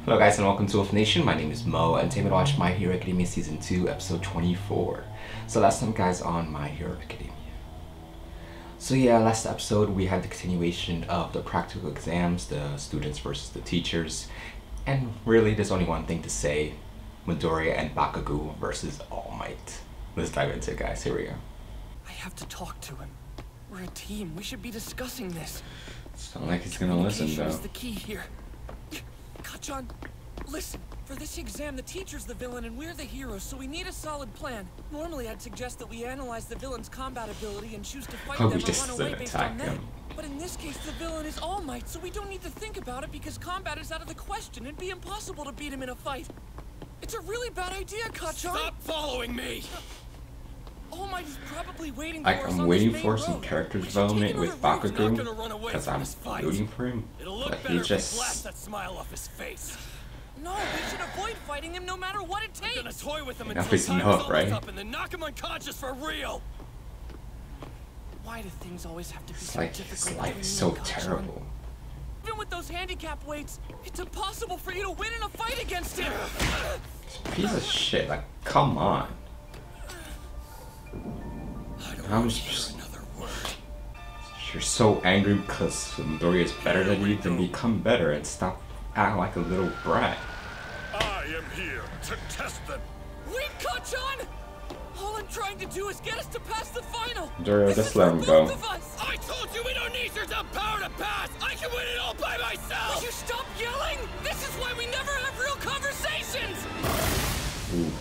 Hello guys and welcome to Wolf Nation. My name is Mo and today we're going to watch My Hero Academia Season 2 Episode 24. So last time guys on My Hero Academia. So yeah, last episode we had the continuation of the practical exams, the students versus the teachers. And really there's only one thing to say. Midoriya and Bakugo versus All Might. Let's dive into it guys, here we go. I have to talk to him. We're a team, we should be discussing this. It's not like he's gonna listen though. Is the key here. Kachan, listen. For this exam, the teacher's the villain and we're the heroes, so we need a solid plan. Normally, I'd suggest that we analyze the villain's combat ability and choose to fight them or run away based on that. But in this case, the villain is All Might, so we don't need to think about it because combat is out of the question. It'd be impossible to beat him in a fight. It's a really bad idea, Kachan. Stop following me! All Might is probably waiting for us. I'm waiting for some character development with Bakugo because I'm rooting for him, but he just blast that smile off his face. No, we should avoid fighting him no matter what it takes. I'm gonna toy with him until time's up, right? Up and then knock him unconscious for real. Why do things always have to be so difficult? His life is so terrible. Even with those handicap weights, it's impossible for you to win in a fight against him. Piece of shit, like come on. I'm just you're so angry because Midoriya is better than you, then become better and stop acting like a little brat. I am here to test them. Wait, Kachan! All I'm trying to do is get us to pass the final. Midoriya, just let him go. I told you we don't need your dumb power to pass. I can win it all by myself. Will you stop yelling? This is why we never have real conversations. Ooh.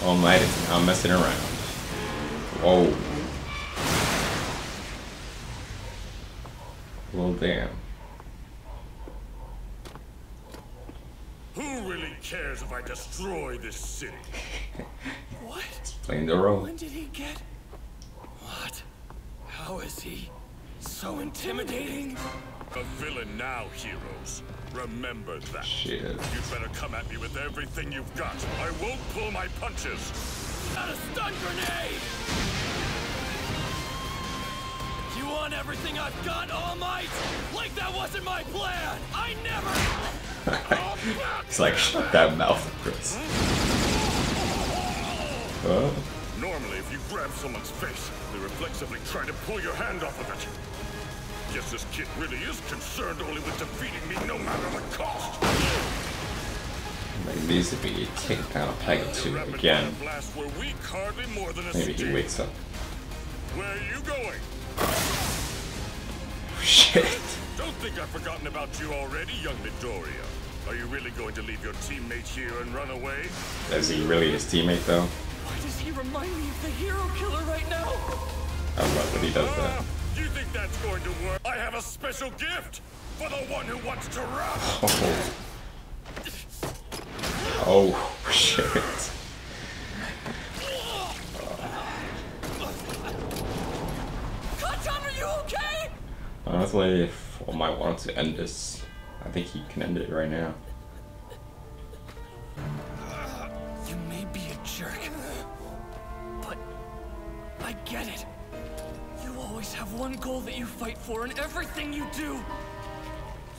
All Might is now messing around. Whoa. Well, damn. Who really cares if I destroy this city? What? He's playing the role. When did he get? What? How is he so intimidating? A villain now, heroes. Remember that. Shit. You'd better come at me with everything you've got. I won't pull my punches. Not a stun grenade! You want everything I've got, All Might? Like that wasn't my plan! I never! It's like, shut that mouth, Chris. Normally, if you grab someone's face, they reflexively try to pull your hand off of it. Guess this kid really is concerned only with defeating me no matter the cost. He needs to be taken down a peg or two again. Maybe he wakes up. Where are you going? Shit. Don't think I've forgotten about you already, young Midoriya. Are you really going to leave your teammate here and run away? Is he really his teammate though? Why does he remind me of the hero killer right now? I love when he does that. Do you think that's going to work? I have a special gift for the one who wants to run. Oh shit. Kachan, are you okay? Honestly, if All Might wanted to end this, I think he can end it right now. You may be a jerk, but I get it. You always have one goal that you fight for in everything you do.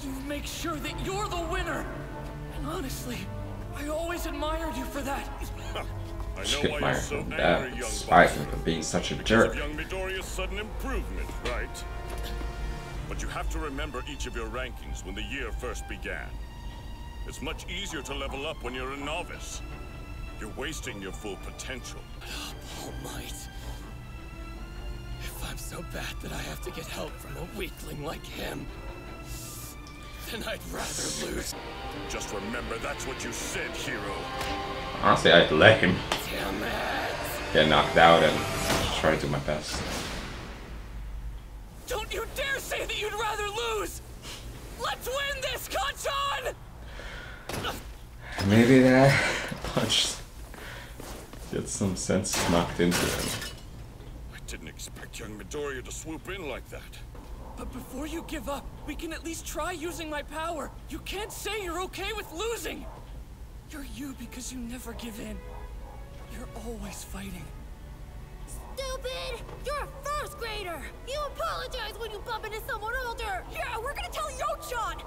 You make sure that you're the winner. And honestly, I always admired you for that. I know why you're so angry, young despite him for being such a jerk. Young Midoriya's sudden improvement, right? But you have to remember each of your rankings when the year first began. It's much easier to level up when you're a novice. You're wasting your full potential. All Might. If I'm so bad that I have to get help from a weakling like him, then I'd rather lose. Just remember that's what you said, hero. Honestly, I'd let him Damn it. get knocked out and try to do my best. Don't you dare say that you'd rather lose! Let's win this, Kachan! Maybe that punch gets some sense knocked into him. I didn't expect young Midoriya to swoop in like that. But before you give up, we can at least try using my power. You can't say you're okay with losing. You're you because you never give in. You're always fighting. Stupid! You're a first grader! You apologize when you bump into someone older! Yeah, we're gonna tell Yo-chan!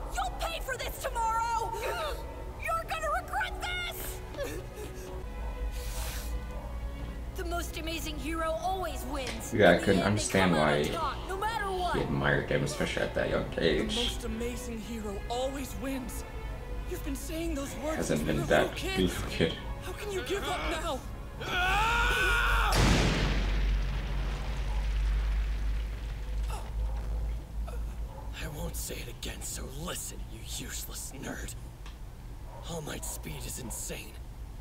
amazing hero always wins. Yeah, I In the couldn't end, they understand come out why on top, no matter what. he admired him, especially at that young The age. most amazing hero always wins. You've been saying those words Hasn't since been we were that little kids. beautiful kid. How can you give up now? I won't say it again, so listen, you useless nerd. All Might's speed is insane.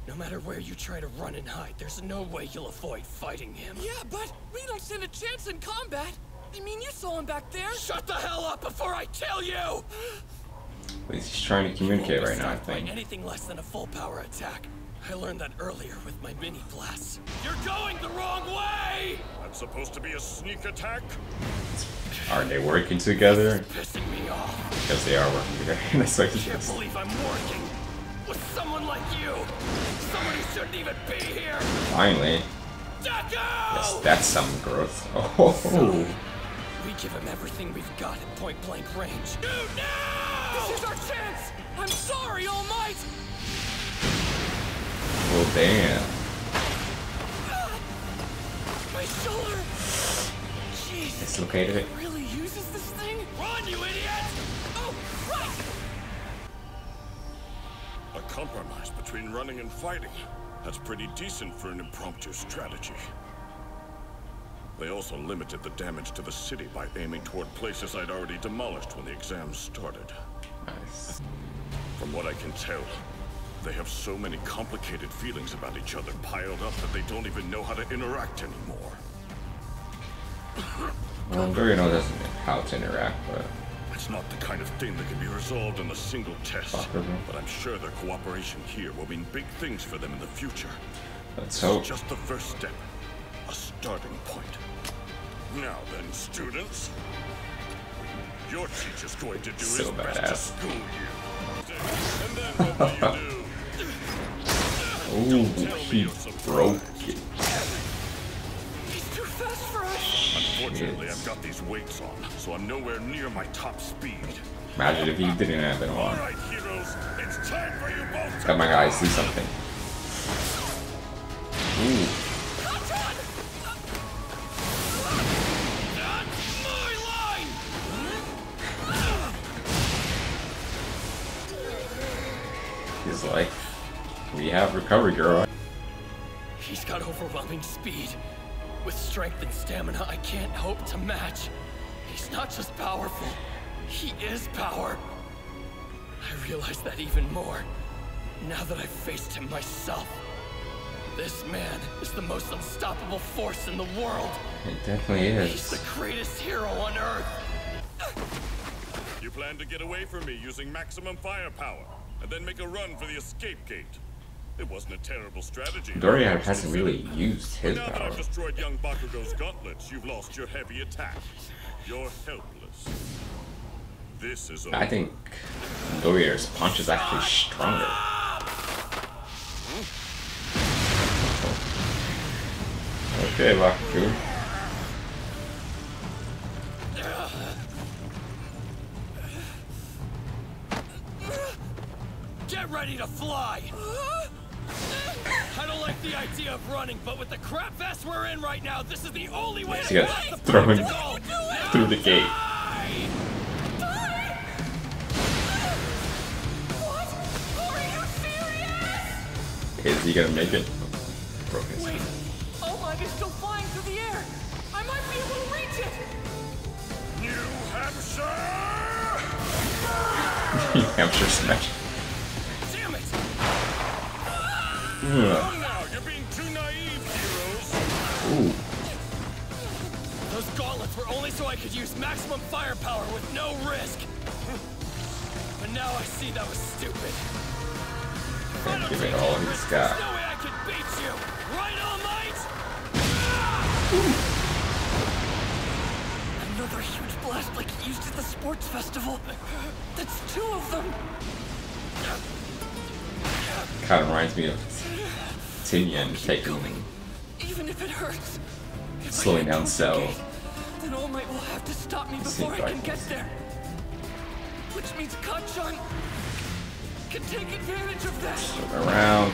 No matter where you try to run and hide, there's no way you'll avoid fighting him. Yeah, but we don't stand a chance in combat. I mean, you saw him back there. Shut the hell up before I kill you! He's trying to communicate right now, I think. Anything less than a full power attack. I learned that earlier with my mini blasts. You're going the wrong way! That's supposed to be a sneak attack? Aren't they working together? It's pissing me off. Because they are working together. That's like I can't believe I'm working with someone like you. Someone who shouldn't even be here. Finally. Deku! Yes, that's some growth. Oh. We give him everything we've got at point blank range. Dude, now! This is our chance! I'm sorry, All Might! Well, damn. My shoulder! Jeez. Dislocated it. It really uses this thing? Run, you idiot! Oh, right! A compromise between running and fighting. That's pretty decent for an impromptu strategy. They also limited the damage to the city by aiming toward places I'd already demolished when the exams started. Nice. From what I can tell, they have so many complicated feelings about each other piled up that they don't even know how to interact anymore. Well, Dorino doesn't know how to interact, but... It's not the kind of thing that can be resolved in a single test. But I'm sure their cooperation here will mean big things for them in the future. Let's hope. It's just the first step. A starting point. Now then, students. Your teacher's going to do So his best to badass. school you. And then what will you do? Ooh, he broke it. He's too fast for us. Unfortunately, I've got these weights on, so I'm nowhere near my top speed. Imagine if he didn't have it on. Alright, heroes, it's time for you both to Got my guys do something. Ooh. He's like, we have recovery, girl. He's got overwhelming speed. With strength and stamina I can't hope to match. He's not just powerful, he is power. I realize that even more, now that I've faced him myself. This man is the most unstoppable force in the world. It definitely He's is. the greatest hero on Earth. You plan to get away from me using maximum firepower, and then make a run for the escape gate. It wasn't a terrible strategy. Doria hasn't really used his Now that power. I've destroyed young Bakugo's gauntlets, you've lost your heavy attack. You're helpless. This is I think Doria's punch is actually stronger. Okay, Bakugo. Get ready to fly! I don't like the idea of running, but with the crap vest we're in right now, this is the only way So to you get gotta the throw him practical. through the gate. What? Are you serious? Is he gonna make it? Broke his Wait, oh my, it's still flying through the air. I might be able to reach it. New Hampshire! New Hampshire smash. Damn it! Ugh. Come now, you're being too naive, heroes. Ooh. Those gauntlets were only so I could use maximum firepower with no risk. But now I see that was stupid. If I don't Give it take all any he's risks, got. there's no way I can beat you. Right, All Might? Another huge blast like you used at the sports festival. That's two of them. Kind of reminds me of Tinian taking, Even if it hurts. If I slowing get down towards the Cell. gate, then All Might will have to stop me before I can get there. Which means Katsuki can take advantage of that. Around.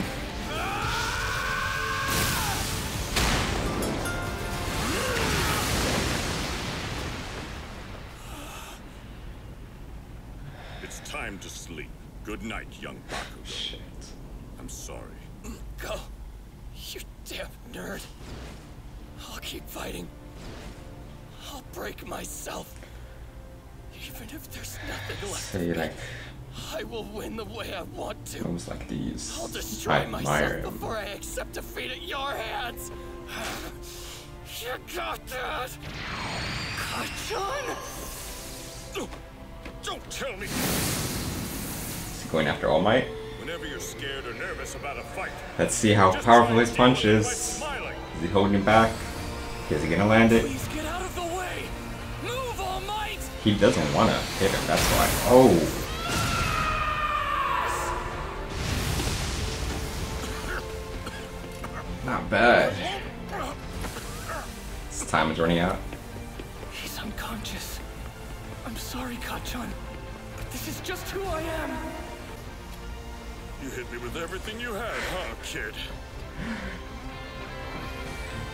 It's time to sleep. Good night, young Bakugo. Shit. I'm sorry. Go. You damn nerd. I'll keep fighting. I'll break myself. Even if there's nothing left Say of me, like I will win the way I want to. almost like these. I'll I destroy admire myself him. before I accept defeat at your hands. You got that? Kachan? Don't tell me. Is he going after All Might? Whenever you're scared or nervous about a fight, Let's see how just powerful try his and punch deal with it is. by smiling. Is he holding it back? Is he gonna land it? Please get out of the way. Move, All Might. He doesn't want to hit him, that's why. Oh! Not bad. His time is running out. He's unconscious. I'm sorry, Kachan. But this is just who I am. You hit me with everything you had, huh, kid?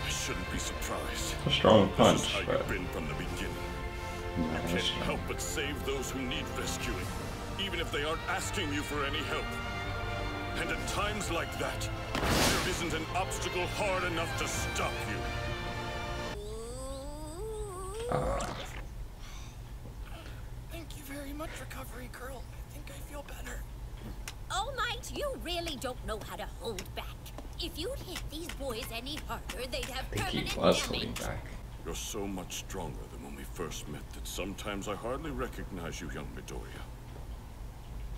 I shouldn't be surprised. A strong This punch, is how but you've been from the beginning. not You as can't strong. help but save those who need rescuing, even if they aren't asking you for any help. And at times like that, there isn't an obstacle hard enough to stop you. Thank you very much, Recovery Girl. I think I feel better. All Might, you really don't know how to hold back. If you'd hit these boys any harder, they'd have I think he permanent was holding damage. back. You're so much stronger than when we first met that sometimes I hardly recognize you, young Midoriya.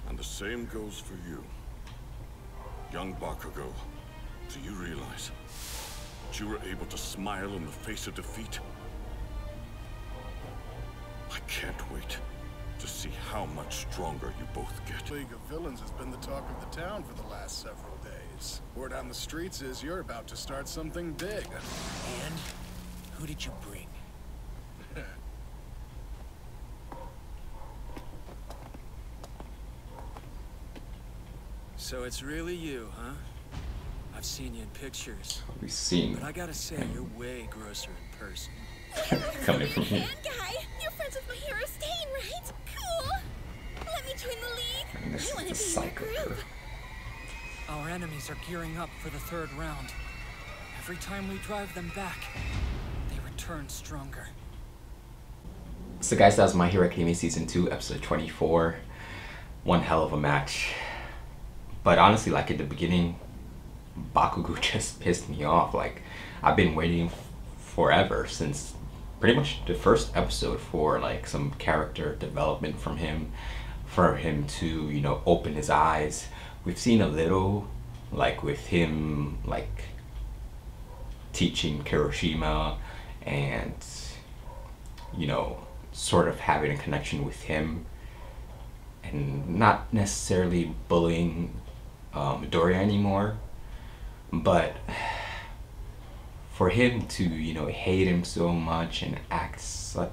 And the same goes for you. Young Bakugo, do you realize that you were able to smile in the face of defeat? I can't wait to see how much stronger you both get. League of Villains has been the talk of the town for the last several days. Word on the streets is you're about to start something big. And who did you bring? So it's really you, huh? I've seen you in pictures, We've seen but I gotta say, you're way grosser in person. coming from him. Guy, you're friends with my hero Stain, right? Cool. Let me join the league. And this I want is to the be in your psycho. group. Our enemies are gearing up for the third round. Every time we drive them back, they return stronger. So guys, that was My Hero Academia Season 2, Episode 24. One hell of a match. But honestly, like at the beginning, Bakugo just pissed me off. Like, I've been waiting forever since pretty much the first episode for like some character development from him, for him to, you know, open his eyes. We've seen a little, like with him, like teaching Kiroshima and, you know, sort of having a connection with him and not necessarily bullying Midoriya anymore, but for him to, you know, hate him so much and act such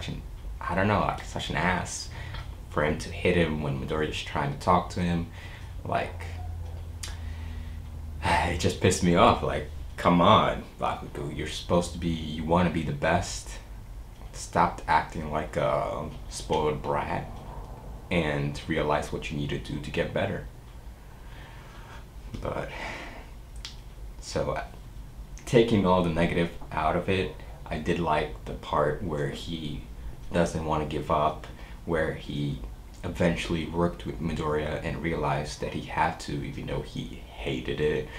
an, I don't know, like such an ass, for him to hit him when Midoriya's trying to talk to him, like, it just pissed me off. Like, come on, Bakugo, you're supposed to be, you want to be the best. Stop acting like a spoiled brat and realize what you need to do to get better. But, so, taking all the negative out of it, I did like the part where he doesn't want to give up, where he eventually worked with Midoriya and realized that he had to, even though he hated it.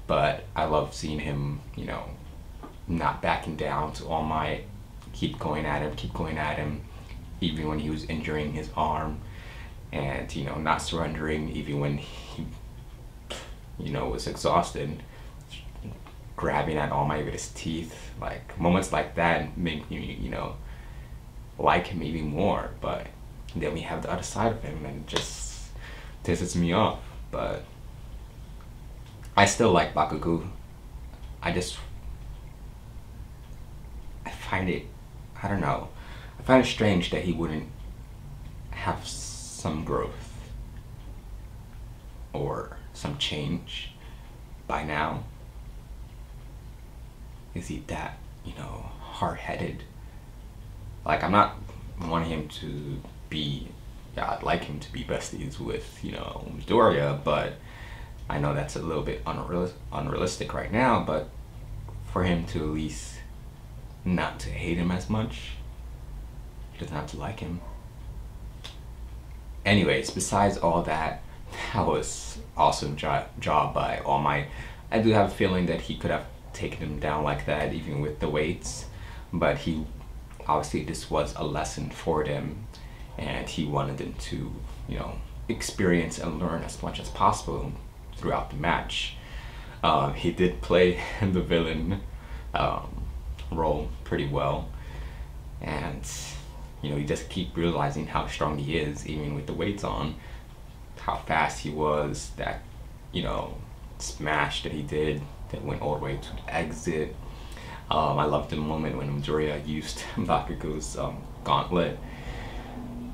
But I love seeing him, you know, not backing down to All Might, keep going at him, even when he was injuring his arm, and, you know, not surrendering even when he, you know, was exhausted, grabbing at All Might with his teeth. Like, moments like that make you, you know, like him even more. But then we have the other side of him and it just pisses me off. But I still like Bakugo. I find it, I don't know, I find it strange that he wouldn't have some growth or some change by now. Is he that, you know, hard-headed? Like, I'm not wanting him to be yeah, I'd like him to be besties with, you know, Midoriya, but I know that's a little bit unrealistic right now, but for him to at least not to hate him as much, he doesn't have to like him. Anyways, besides all that, that was awesome job by All Might. I do have a feeling that he could have taken him down like that even with the weights, but he obviously this was a lesson for them, and he wanted them to, you know, experience and learn as much as possible throughout the match. He did play the villain role pretty well, and you know, you just keep realizing how strong he is even with the weights on, how fast he was, that, you know, smash that he did that went all the way to the exit. I loved the moment when Midoriya used Bakugo's gauntlet.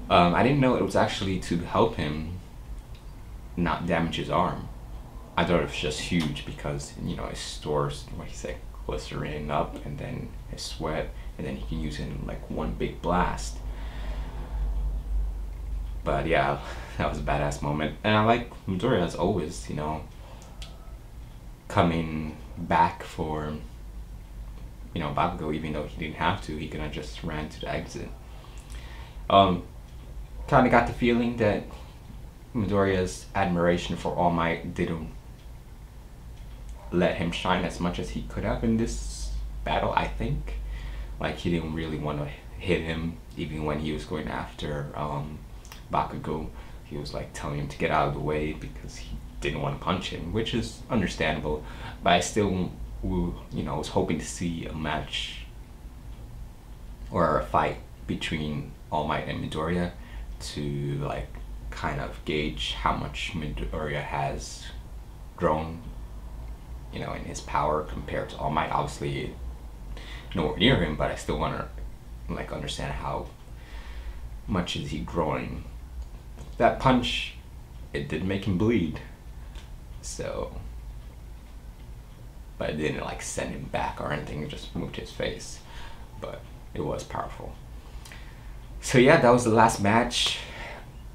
I didn't know it was actually to help him not damage his arm. I thought it was just huge because, you know, it stores, what he said, glycerin up and then his sweat, and then he can use it in like one big blast. But yeah, that was a badass moment. And I like Midoriya as always, you know, coming back for, you know, Bakugo, even though he didn't have to, he could have just ran to the exit. Kind of got the feeling that Midoriya's admiration for All Might didn't let him shine as much as he could have in this battle, I think. Like, he didn't really want to hit him, even when he was going after Bakugo. He was like telling him to get out of the way because he didn't want to punch him, which is understandable, but I still, you know, was hoping to see a match or a fight between All Might and Midoriya to like kind of gauge how much Midoriya has grown, you know, in his power compared to All Might. Obviously nowhere near him, but I still want to like understand how much is he growing. That punch, it did make him bleed, so, but it didn't like send him back or anything, it just moved his face, but it was powerful. So yeah, that was the last match.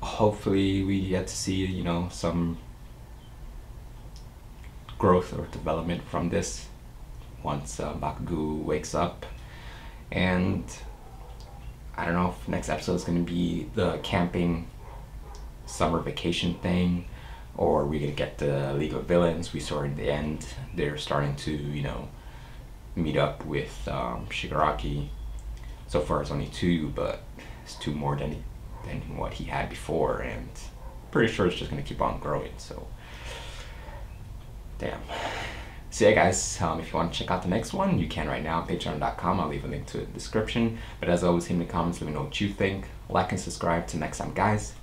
Hopefully we get to see, you know, some growth or development from this once Bakugo wakes up. And I don't know if next episode is going to be the camping summer vacation thing, or we're going to get the League of Villains. We saw in the end they're starting to, you know, meet up with Shigaraki. So far it's only 2, but it's 2 more than what he had before, and pretty sure it's just going to keep on growing, so damn. So yeah guys, if you want to check out the next one, you can right now on patreon.com. I'll leave a link to it in the description. But as always, leave me in the comments, let me know what you think. Like and subscribe. Till next time guys,